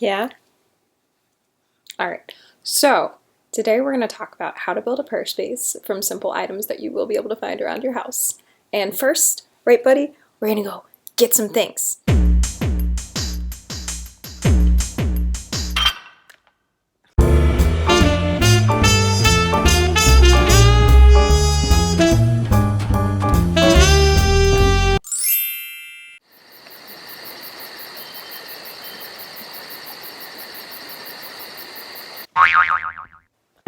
Yeah? Alright, so today we're going to talk about how to build a prayer space from simple items that you will be able to find around your house. And first, right buddy, we're going to go get some things.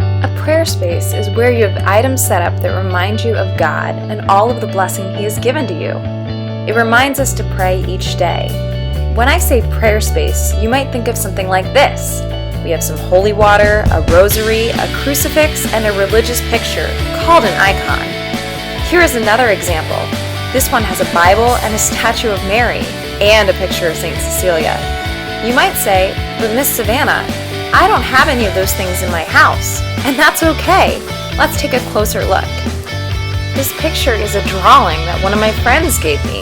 A prayer space is where you have items set up that remind you of God and all of the blessing He has given to you. It reminds us to pray each day. When I say prayer space, you might think of something like this. We have some holy water, a rosary, a crucifix, and a religious picture called an icon. Here is another example. This one has a Bible and a statue of Mary and a picture of St. Cecilia. You might say, but Miss Savannah, I don't have any of those things in my house, and that's okay. Let's take a closer look. This picture is a drawing that one of my friends gave me.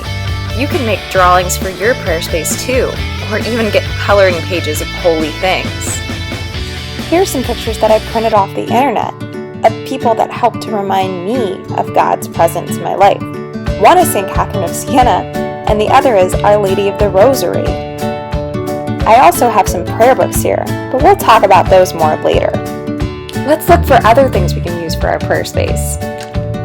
You can make drawings for your prayer space too, or even get coloring pages of holy things. Here's some pictures that I printed off the internet of people that helped to remind me of God's presence in my life. One is St. Catherine of Siena, and the other is Our Lady of the Rosary. I also have some prayer books here, but we'll talk about those more later. Let's look for other things we can use for our prayer space.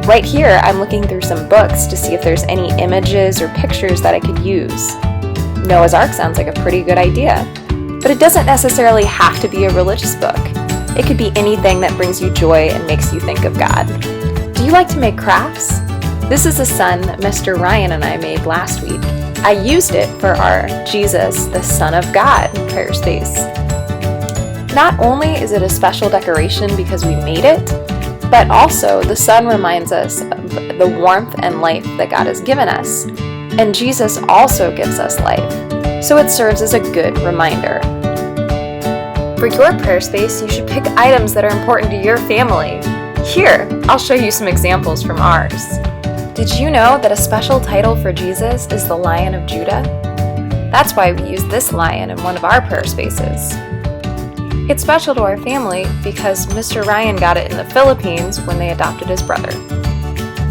Right here, I'm looking through some books to see if there's any images or pictures that I could use. Noah's Ark sounds like a pretty good idea, but it doesn't necessarily have to be a religious book. It could be anything that brings you joy and makes you think of God. Do you like to make crafts? This is a sun that Mr. Ryan and I made last week. I used it for our Jesus, the Son of God prayer space. Not only is it a special decoration because we made it, but also the sun reminds us of the warmth and life that God has given us. And Jesus also gives us life, so it serves as a good reminder. For your prayer space, you should pick items that are important to your family. Here, I'll show you some examples from ours. Did you know that a special title for Jesus is the Lion of Judah? That's why we use this lion in one of our prayer spaces. It's special to our family because Mr. Ryan got it in the Philippines when they adopted his brother.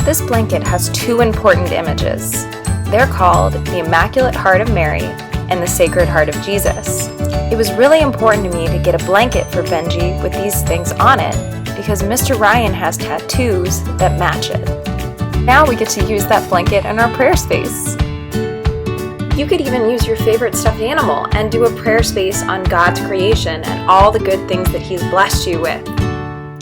This blanket has two important images. They're called the Immaculate Heart of Mary and the Sacred Heart of Jesus. It was really important to me to get a blanket for Benji with these things on it because Mr. Ryan has tattoos that match it. Now we get to use that blanket in our prayer space. You could even use your favorite stuffed animal and do a prayer space on God's creation and all the good things that He's blessed you with.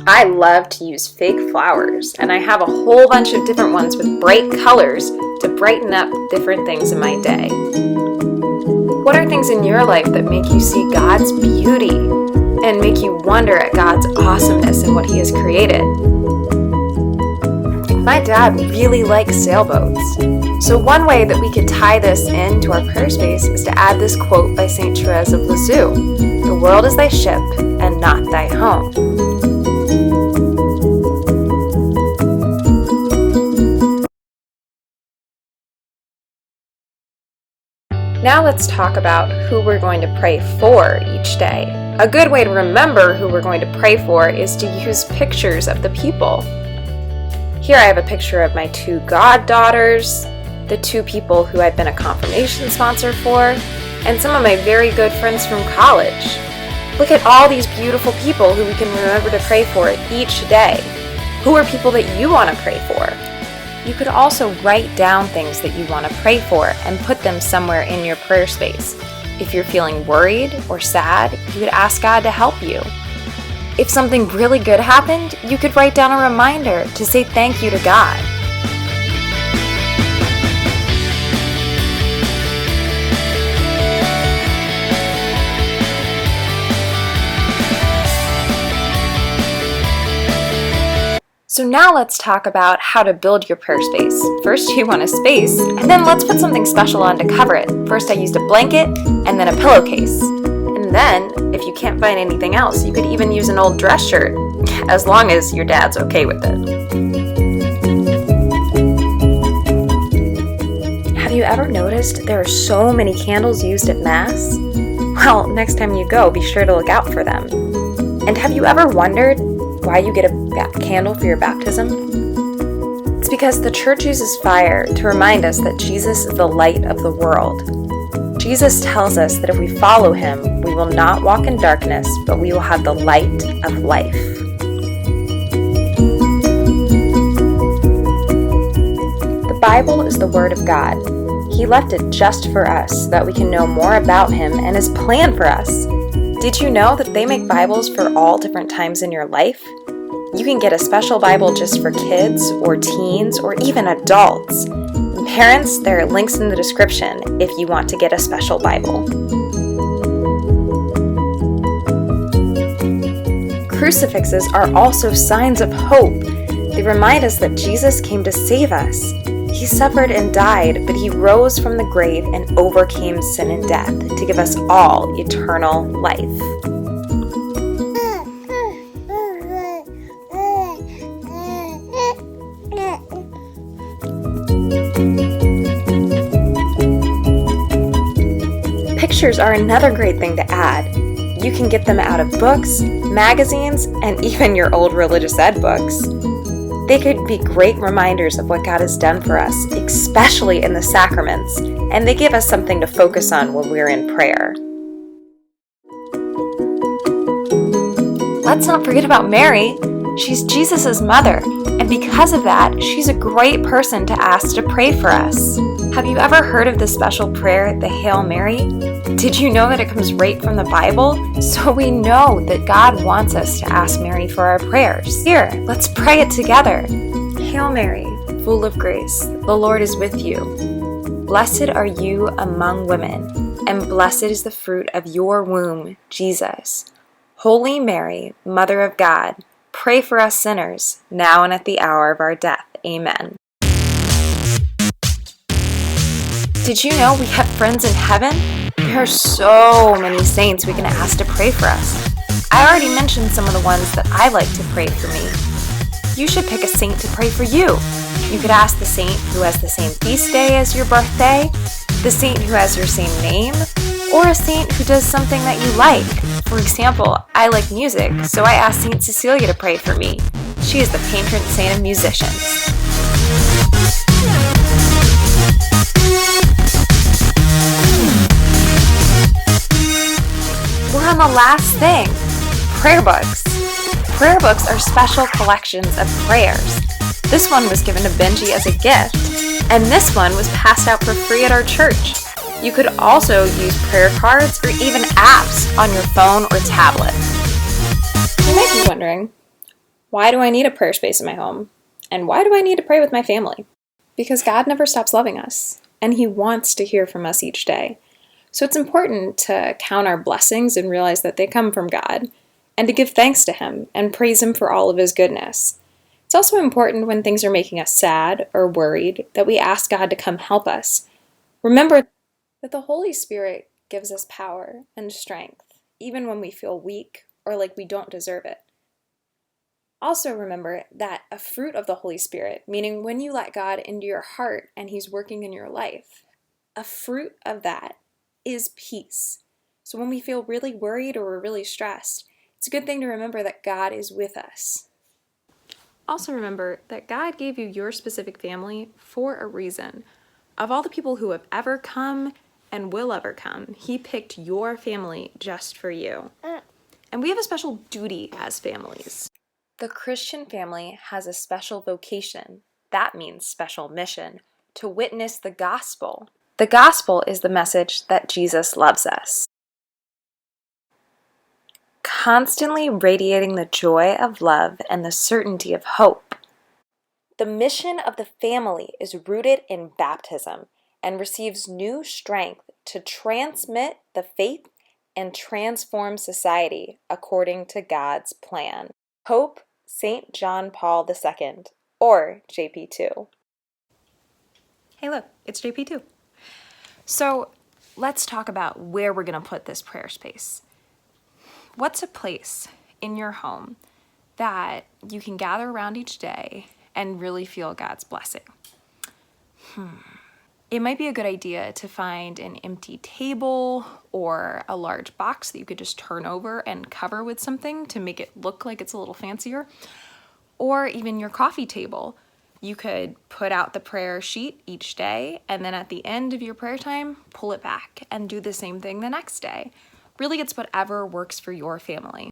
I love to use fake flowers, and I have a whole bunch of different ones with bright colors to brighten up different things in my day. What are things in your life that make you see God's beauty and make you wonder at God's awesomeness in what He has created? My dad really likes sailboats. So one way that we could tie this into our prayer space is to add this quote by St. Therese of Lisieux, "The world is thy ship and not thy home." Now let's talk about who we're going to pray for each day. A good way to remember who we're going to pray for is to use pictures of the people. Here I have a picture of my two goddaughters, the two people who I've been a confirmation sponsor for, and some of my very good friends from college. Look at all these beautiful people who we can remember to pray for each day. Who are people that you want to pray for? You could also write down things that you want to pray for and put them somewhere in your prayer space. If you're feeling worried or sad, you could ask God to help you. If something really good happened, you could write down a reminder to say thank you to God. So now let's talk about how to build your prayer space. First you want a space, and then let's put something special on to cover it. First I used a blanket, and then a pillowcase. And then, if you can't find anything else, you could even use an old dress shirt, as long as your dad's okay with it. Have you ever noticed there are so many candles used at Mass? Well, next time you go, be sure to look out for them. And have you ever wondered why you get a candle for your baptism? It's because the church uses fire to remind us that Jesus is the light of the world. Jesus tells us that if we follow him, we will not walk in darkness, but we will have the light of life. The Bible is the Word of God. He left it just for us so that we can know more about him and his plan for us. Did you know that they make Bibles for all different times in your life? You can get a special Bible just for kids or teens or even adults. And parents, there are links in the description if you want to get a special Bible. Crucifixes are also signs of hope. They remind us that Jesus came to save us. He suffered and died, but he rose from the grave and overcame sin and death to give us all eternal life. Pictures are another great thing to add. You can get them out of books, magazines, and even your old religious ed books. They could be great reminders of what God has done for us, especially in the sacraments, and they give us something to focus on when we're in prayer. Let's not forget about Mary. She's Jesus' mother, and because of that, she's a great person to ask to pray for us. Have you ever heard of the special prayer, the Hail Mary? Did you know that it comes right from the Bible? So we know that God wants us to ask Mary for our prayers. Here, let's pray it together. Hail Mary, full of grace, the Lord is with you. Blessed are you among women, and blessed is the fruit of your womb, Jesus. Holy Mary, Mother of God, pray for us sinners, now and at the hour of our death. Amen. Did you know we have friends in heaven? There are so many saints we can ask to pray for us. I already mentioned some of the ones that I like to pray for me. You should pick a saint to pray for you. You could ask the saint who has the same feast day as your birthday, the saint who has your same name, or a saint who does something that you like. For example, I like music, so I asked Saint Cecilia to pray for me. She is the patron saint of musicians. We're on the last thing, prayer books. Prayer books are special collections of prayers. This one was given to Benji as a gift, and this one was passed out for free at our church. You could also use prayer cards or even apps on your phone or tablet. You might be wondering, why do I need a prayer space in my home? And why do I need to pray with my family? Because God never stops loving us, and he wants to hear from us each day. So it's important to count our blessings and realize that they come from God, and to give thanks to him and praise him for all of his goodness. It's also important when things are making us sad or worried that we ask God to come help us. Remember that the Holy Spirit gives us power and strength, even when we feel weak or like we don't deserve it. Also remember that a fruit of the Holy Spirit, meaning when you let God into your heart and he's working in your life, a fruit of that is peace. So when we feel really worried or we're really stressed, it's a good thing to remember that God is with us. Also remember that God gave you your specific family for a reason. Of all the people who have ever come and will ever come, he picked your family just for you. And we have a special duty as families. The Christian family has a special vocation, that means special mission, to witness the gospel. The gospel is the message that Jesus loves us. Constantly radiating the joy of love and the certainty of hope. The mission of the family is rooted in baptism and receives new strength to transmit the faith and transform society according to God's plan. Pope St. John Paul II, or JP2. Hey look, it's JP2. So let's talk about where we're going to put this prayer space. What's a place in your home that you can gather around each day and really feel God's blessing? It might be a good idea to find an empty table or a large box that you could just turn over and cover with something to make it look like it's a little fancier. Or even your coffee table. You could put out the prayer sheet each day, and then at the end of your prayer time, pull it back and do the same thing the next day. Really, it's whatever works for your family.